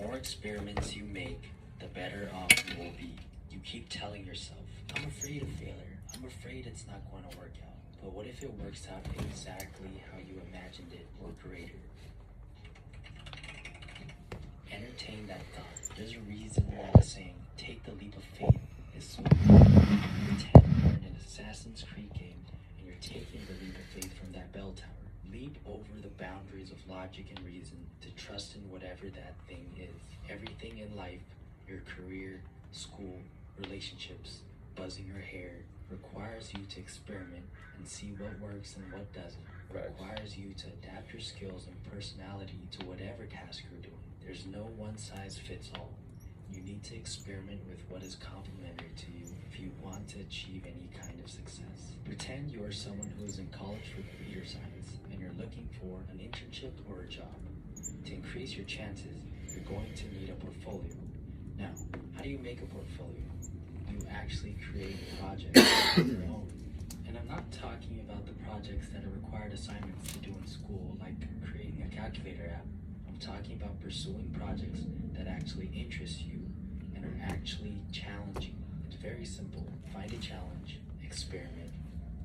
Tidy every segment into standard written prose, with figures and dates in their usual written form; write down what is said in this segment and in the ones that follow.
more experiments you make, the better off you will be. You keep telling yourself, I'm afraid of failure. I'm afraid it's not going to work out. But what if it works out exactly how you imagined it or greater? Entertain that thought. There's a reason why the saying, take the leap of faith, is so important. Pretend you're in an Assassin's Creed game and you're taking the leap of faith from that bell tower. Leap over the boundaries of logic and reason to trust in whatever that thing is. Everything in life, your career, school, relationships, buzzing your hair, requires you to experiment and see what works and what doesn't. Requires you to adapt your skills and personality to whatever task you're doing. There's no one size fits all. You need to experiment with what is complementary to you if you want to achieve any kind of success. Pretend you are someone who is in college for computer science and you're looking for an internship or a job. To increase your chances, you're going to need a portfolio. Now, how do you make a portfolio? You actually create projects of your own. And I'm not talking about the projects that are required assignments to do in school, like creating a calculator app. I'm talking about pursuing projects that actually interest you and are actually challenging. It's very simple. Find a challenge, experiment,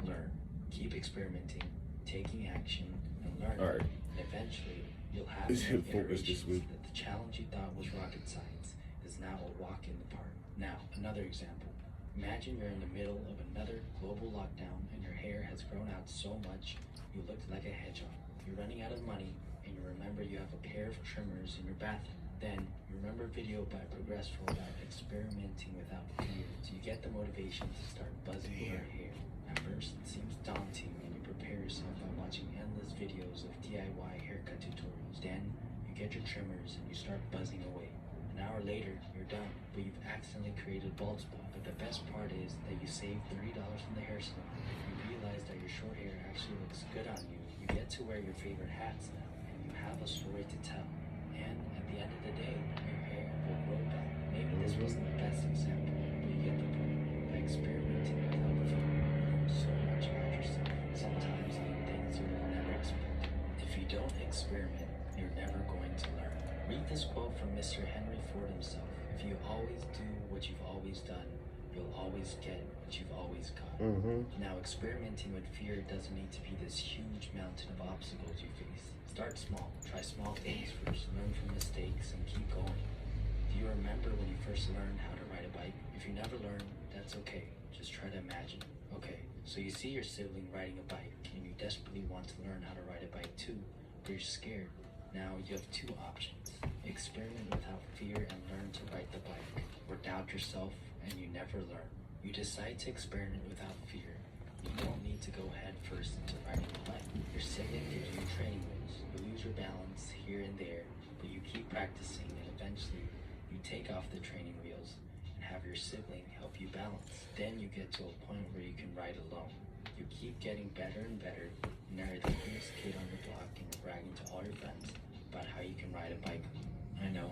learn. Keep experimenting, taking action, and learning. All right. And eventually, you'll have Focus this week. that the challenge you thought was rocket science is now a walk in the park. Now, another example. Imagine you're in the middle of another global lockdown and your hair has grown out so much you look like a hedgehog. You're running out of money and you remember you have a pair of trimmers in your bathroom. Then you remember a video by Progressful about experimenting without fear. So you get the motivation to start buzzing your hair. At first it seems daunting and you prepare yourself by watching endless videos of DIY haircut tutorials. Then you get your trimmers and you start buzzing away. An hour later, you're done, but you've accidentally created a bald spot. But the best part is that you save $30 from the hair salon. You realize that your short hair actually looks good on you. You get to wear your favorite hats now, and you have a story to tell. And at the end of the day, your hair will grow back. Maybe this wasn't the best example, but you get the point. By experimenting without fear, you learn so much about yourself. Sometimes even things you will never expect. If you don't experiment, you're never going to learn. Read this quote from Mr. Henry Ford himself. If you always do what you've always done, you'll always get what you've always got. Now, experimenting with fear doesn't need to be this huge mountain of obstacles you face. Start small. Try small things first. Learn from mistakes and keep going. Do you remember when you first learned how to ride a bike? If you never learned, that's okay. Just try to imagine. Okay, so you see your sibling riding a bike and you desperately want to learn how to ride a bike too, but you're scared. Now you have two options. Experiment without fear and learn to ride the bike, or doubt yourself and you never learn. You decide to experiment without fear. You don't need to go head first into riding a bike. Your sibling gives you training wheels. You lose your balance here and there, but you keep practicing and eventually you take off the training wheels and have your sibling help you balance. Then you get to a point where you can ride alone. You keep getting better and better. Now you're the coolest kid on the block and you're bragging to all your friends about how you can ride a bike. I know.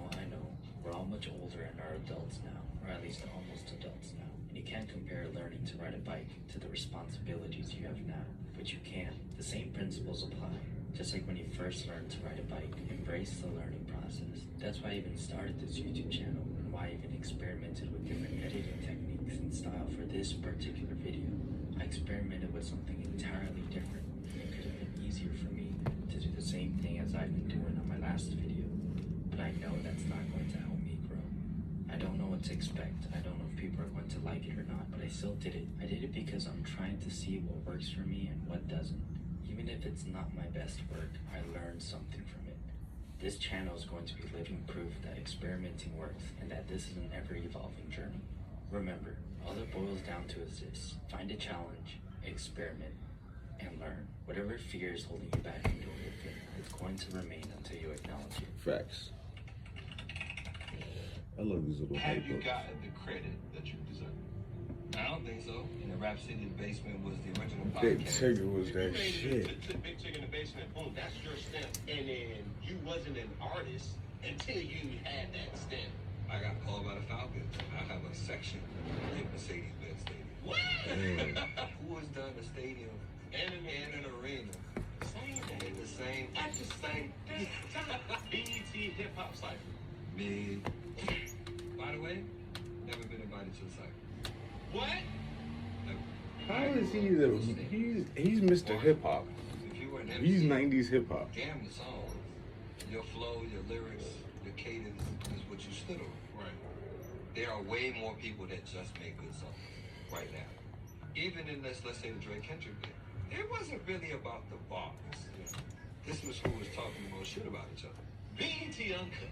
We're all much older and are adults now, or at least almost adults now. And you can't compare learning to ride a bike to the responsibilities you have now, but you can. The same principles apply. Just like when you first learned to ride a bike, embrace the learning process. That's why I even started this YouTube channel and why I even experimented with different editing techniques and style for this particular video. I experimented with something entirely different. It could have been easier for me to do the same thing as I've been doing on my last video, but I know that's not going to help me grow. I don't know what to expect. I don't know if people are going to like it or not, but I still did it. I did it because I'm trying to see what works for me and what doesn't. Even if it's not my best work, I learned something from it. This channel is going to be living proof that experimenting works and that this is an ever-evolving journey. Remember, all it boils down to is this: find a challenge, experiment, and learn. Whatever fear is holding you back from doing your thing, it's going to remain until you acknowledge it. Facts. I love these little Have you books. gotten the credit that you deserve? I don't think so. In the Rap City, the Basement was the original Big podcast. Tigger was that shit. The Big Chick in the Basement, boom, that's your stamp. And then you wasn't an artist until you had that stamp. I got called by the Falcons. I have a section in Mercedes-Benz Stadium. What? Who has done a stadium And and an arena same at the same at the same time. BET Hip Hop Cypher. Me. By the way, never been invited to a site. What? How is he the? He's Mr. Hip Hop. If you were an He's MC, 90s hip hop. damn the songs. Your flow, your lyrics, your cadence is what you stood on. Right. There are way more people that just make good songs right now. Even in let's say the Drake Kendrick bit, it wasn't really about the bars. This was who was talking the most shit about each other. BET Uncut.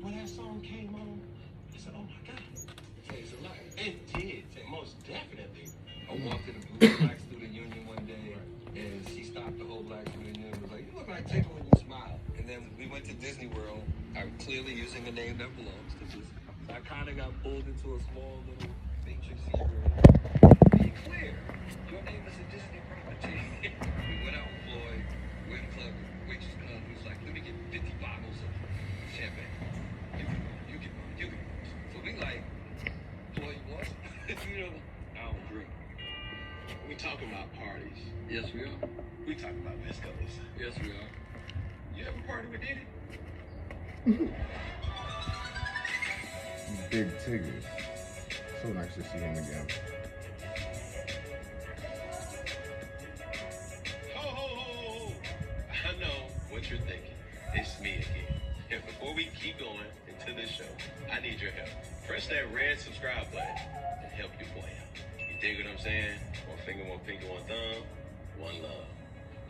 When that song came on, I said, oh my God. It changed a lot. It did, most definitely. I walked in the Blue Black Student Union one day, and she stopped the whole Black Student Union and was like, you look like Tigger when you smile. And then we went to Disney World. I'm clearly using a name that belongs to Disney. So I kind of got pulled into a small little matrix here. Be clear, your name is a Disney property. We went out with Floyd, went to the club, waitress come, he was like, let me get 50 bottles of champagne. You get one. So we like, Floyd, you want some? You know, I don't drink. We talking about parties. Yes, we are. We talking about Viscos. Yes, we are. You ever party with Diddy? Big Tigger. So nice to see him again. Ho, ho, ho, ho. I know what you're thinking. It's me again. And before we keep going into this show, I need your help. Press that red subscribe button and help your boy out. You dig what I'm saying? One finger, one pinky, one thumb, one love.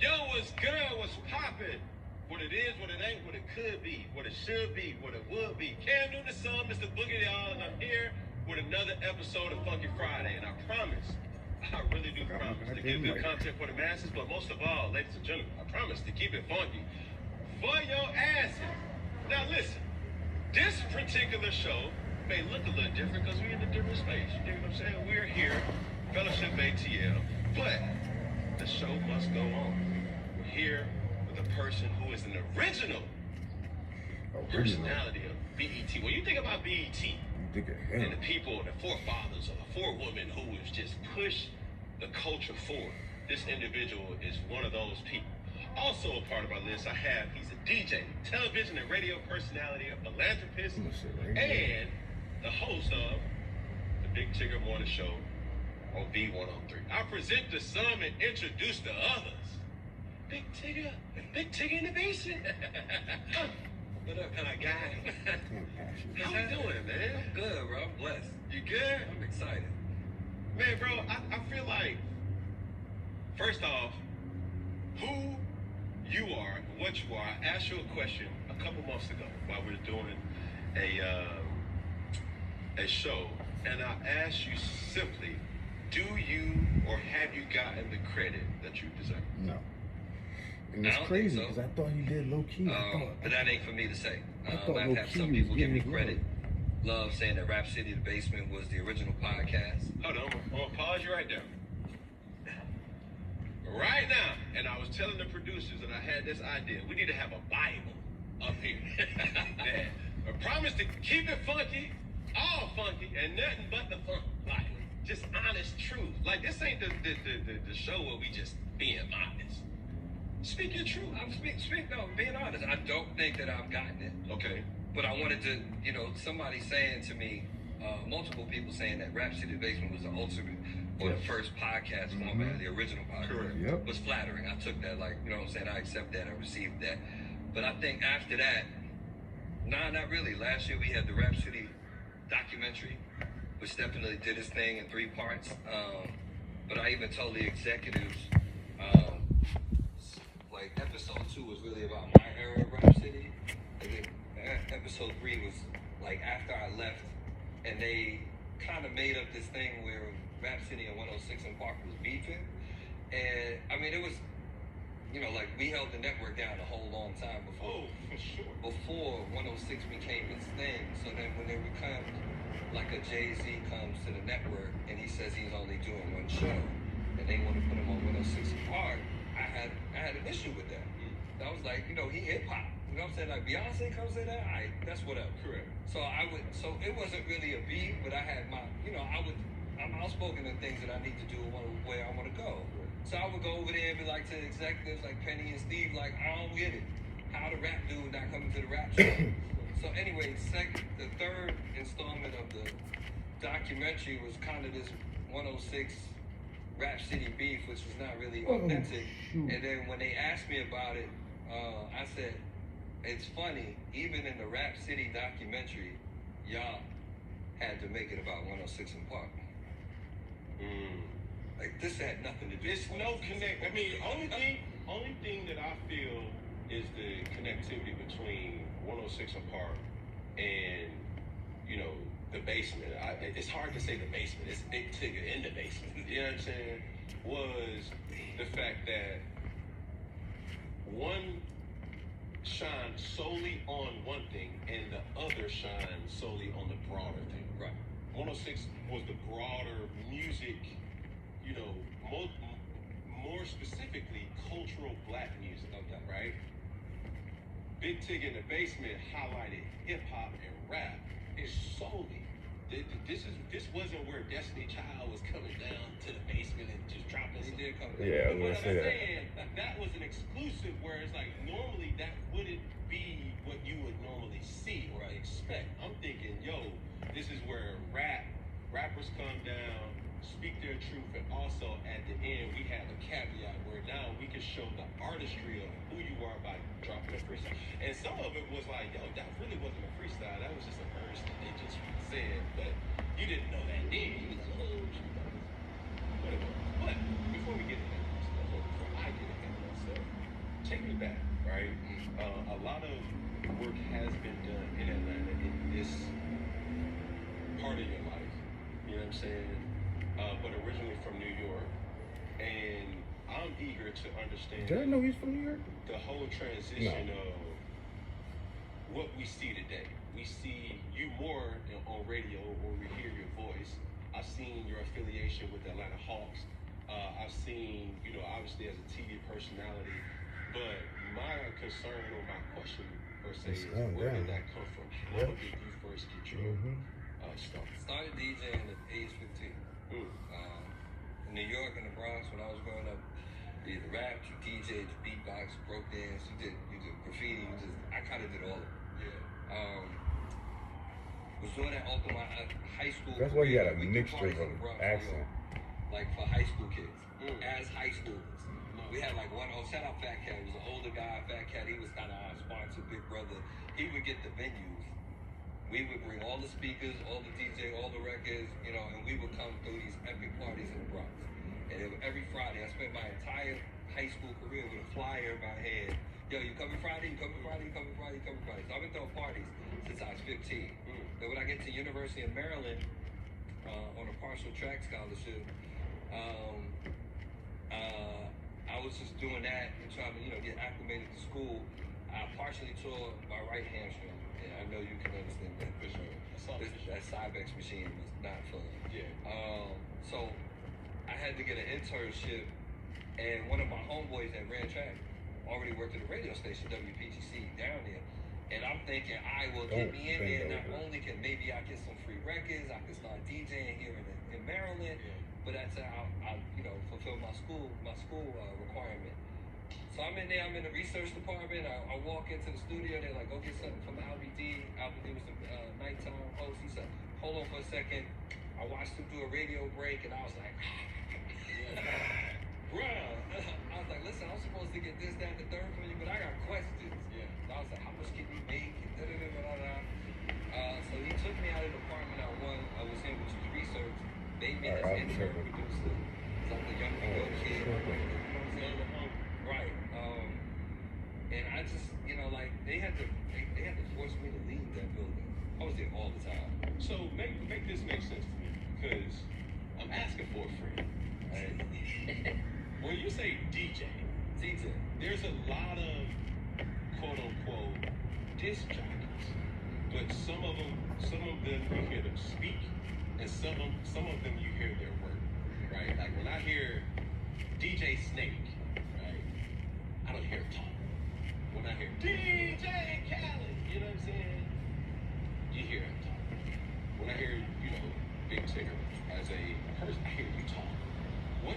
Yo, what's good? What's poppin'? What it is, what it ain't, what it could be, what it should be, what it would be. Cam Newton, son, Mr. Boogie, y'all, and I'm here with another episode of Funky Friday. And I promise, I really do promise to give good content for the masses, but most of all, ladies and gentlemen, I promise to keep it funky for your asses. Now listen, this particular show may look a little different because we're in a different space. You know what I'm saying? We're here, Fellowship ATL, but the show must go on. We're here with a person who is an original personality of BET. When you think about BET, Think of and him. the people, the forefathers, or the forewomen who has just pushed the culture forward, this individual is one of those people. Also a part of our list, he's a DJ, television and radio personality, a philanthropist, I'm gonna sit right here. and the host of the Big Tigger Morning Show on B103. I present to some and introduce the others. Big Tigger in the basement. What up, kind of guy? How you doing, man? I'm good, bro. I'm blessed. You good? I'm excited. Man, bro, I feel like, first off, who you are and what you are. I asked you a question a couple months ago while we were doing a show, and I asked you simply, do you or have you gotten the credit that you deserve? No. And it's I don't crazy think so. because I thought he did low key. But that ain't for me to say. I thought I've low had key some was people give me getting credit. Love saying that Rap City The Basement was the original podcast. Hold on, I'm gonna pause you right there. Right now, and I was telling the producers, and I had this idea, we need to have a Bible up here. That I promise to keep it funky, all funky, and nothing but the funk. Like, just honest truth. Like, this ain't the show where we just being honest. Speak your truth. I'm being honest. I don't think that I've gotten it. Okay. But I wanted to, somebody saying to me, multiple people saying that Rap City The Basement was the ultimate or the first podcast format, the original podcast. Correct. Yep. Was flattering. I took that, like, what I'm saying? I accept that. I received that. But I think after that, nah, not really. Last year we had the Rap City documentary, which definitely did its thing in 3 parts. But I even told the executives, like, episode 2 was really about my era of Rap City. And then episode 3 was, like, after I left, and they kind of made up this thing where Rap City and 106 and Park was beefing. And, I mean, it was, like, we held the network down a whole long time before. Oh, for sure. Before 106 became its thing. So then when it becomes like a Jay-Z comes to the network and he says he's only doing one show and they want to put him on 106 Park, I had an issue with that. I was like, he hip hop. You know what I'm saying? Like Beyonce comes in there, that's whatever. Correct. So it wasn't really a beef, but I had my, I'm outspoken in things that I need to do where I want to go. So I would go over there and be like to executives like Penny and Steve, like, I don't get it. How the rap dude not coming to the rap show. So anyway, the third installment of the documentary was kind of this 106 Rap City beef, which was not really authentic. And then when they asked me about it, I said, it's funny, even in the Rap City documentary, y'all had to make it about 106 and Park. Like, this had nothing to do It's with no connect. I mean, only thing that I feel is the connectivity between 106 and Park and, you know, the basement. It's hard to say the basement. It's Big Tigger in the basement. You know what I'm saying? Was the fact that one shined solely on one thing and the other shined solely on the broader thing. Right. 106 was the broader music, you know, more specifically cultural black music, right? Big Tig in the Basement highlighted hip hop and rap. It's solely. This wasn't where Destiny Child was coming down to the basement and just dropping. He did come Yeah, I was But gonna what say I'm that. saying, that was an exclusive where it's like normally that wouldn't be what you would normally see or expect. I'm thinking, yo, this is where rappers come down, speak their truth, and also at the end we have a caveat where now we can show the artistry of who you are by dropping a freestyle. And some of it was like, yo, that really wasn't a freestyle, that was just a verse that they just said, but you didn't know that then. You was like, oh, shit, whatever. But before we get into that stuff, or before I get into that stuff, take me back, right? A lot of work has been done in Atlanta in this part of your life. You know what I'm saying? But originally from New York. And I'm eager to understand Did I know he's from New York? the whole transition of what we see today. We see you more on radio or we hear your voice. I've seen your affiliation with the Atlanta Hawks. I've seen, you know, obviously as a TV personality, but my concern or my question per se is where did that come from? How did you first get your start? Started DJing at age 15. In New York and the Bronx when I was growing up, you either rapped, you DJed, you beatbox, broke dance, you did graffiti, I kind of did all of it. Was doing that all through my high school. That's why you career. got a We did mixture parties of in the Bronx, New accent. York, like for high school kids, as high schoolers. We had like shout out Fat Cat, he was an older guy, Fat Cat, he was kind of our sponsor, big brother. He would get the venues. We would bring all the speakers, all the DJ, all the records, you know, and we would come through these epic parties in the Bronx. And every Friday, I spent my entire high school career with a flyer in my hand. Yo, you coming Friday? You coming Friday? You coming Friday? You coming Friday? So I've been throwing parties since I was 15. Then when I get to University of Maryland on a partial track scholarship, I was just doing that and trying to, you know, get acclimated to school. I partially tore my right hamstring. And I know you can understand that for sure. That Cybex machine was not fun. Yeah. So I had to get an internship, and one of my homeboys that ran track already worked at a radio station, WPGC, down there. And I'm thinking, I will get me in there. Not only can maybe I get some free records, I can start DJing here in Maryland, but that's how I you know, fulfill my school requirement. So I'm in there, I'm in the research department. I walk into the studio, they're like, go get something from Albie D. Albie D was the nighttime host. He said, hold on for a second. I watched him do a radio break, and I was like, bruh. I was like, listen, I'm supposed to get this, that, and the third from you, but I got questions. So I was like, how much can you make? And so he took me out of the department I was in, which was research, made me this intern producer. So I'm the young kid. You know what I'm saying? Right. And I just, you know, like they had to force me to leave that building. I was there all the time. So make this make sense to me, because I'm asking for a friend. Right? When you say DJ, there's a lot of quote unquote disc jockeys, but some of them you hear them speak, and some of them you hear their work. Right? Like when I hear DJ Snake, right? I don't hear him talk. When I hear DJ Khaled, you know what I'm saying? You hear him talk. When I hear, you know, Big Tigger as a person, I hear you talk. What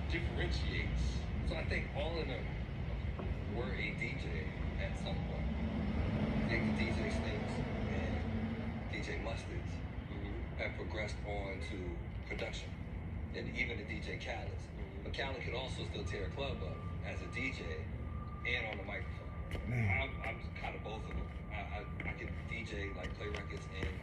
differentiates? So I think all of them were a DJ at some point. DJ Mustards, and progressed on to production, and even the DJ Khaled. But Khaled could also still tear a club up as a DJ and on the microphone. I'm kind of both of them. I can DJ, like play records and